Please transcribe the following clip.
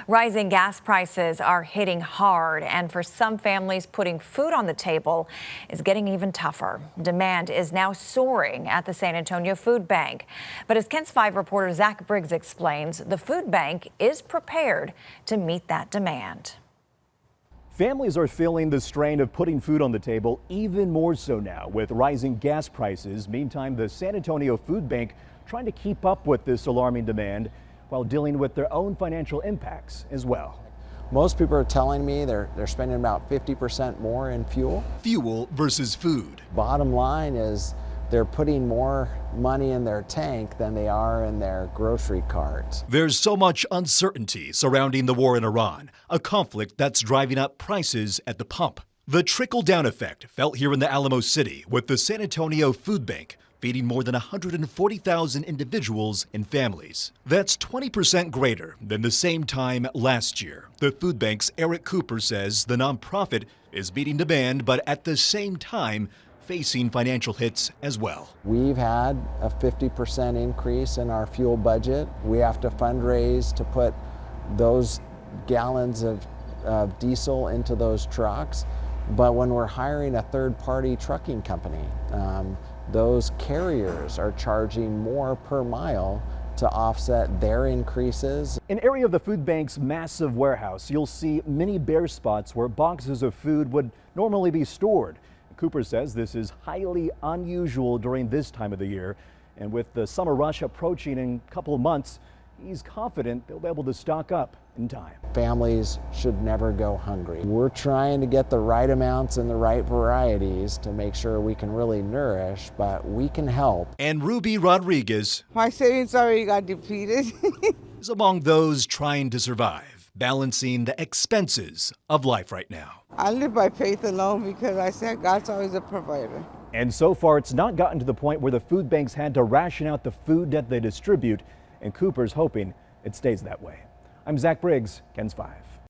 Rising gas prices are hitting hard, and for some families, putting food on the table is getting even tougher. Demand is now soaring at the San Antonio Food Bank. But as KENS 5 reporter Zach Briggs explains, the food bank is prepared to meet that demand. Families are feeling the strain of putting food on the table even more so now with rising gas prices. Meantime, the San Antonio Food Bank trying to keep up with this alarming demand while dealing with their own financial impacts as well. Most people are telling me they're spending about 50% more in fuel. Fuel versus food. Bottom line is they're putting more money in their tank than they are in their grocery cart. There's so much uncertainty surrounding the war in Iran, a conflict that's driving up prices at the pump. The trickle-down effect felt here in the Alamo City with the San Antonio Food Bank feeding more than 140,000 individuals and families. That's 20% greater than the same time last year. The food bank's Eric Cooper says the nonprofit is meeting demand, but at the same time facing financial hits as well. We've had a 50% increase in our fuel budget. We have to fundraise to put those gallons of diesel into those trucks. But when we're hiring a third-party trucking company, those carriers are charging more per mile to offset their increases. An area of the food bank's massive warehouse, you'll see many bare spots where boxes of food would normally be stored. Cooper says this is highly unusual during this time of the year, and with the summer rush approaching in a couple of months, he's confident they'll be able to stock up in time. Families should never go hungry. We're trying to get the right amounts and the right varieties to make sure we can really nourish, but we can help. And Ruby Rodriguez, my savings already got depleted, is among those trying to survive, balancing the expenses of life right now. I live by faith alone because I said God's always a provider. And so far, it's not gotten to the point where the food banks had to ration out the food that they distribute, and Cooper's hoping it stays that way. I'm Zach Briggs, KENS 5.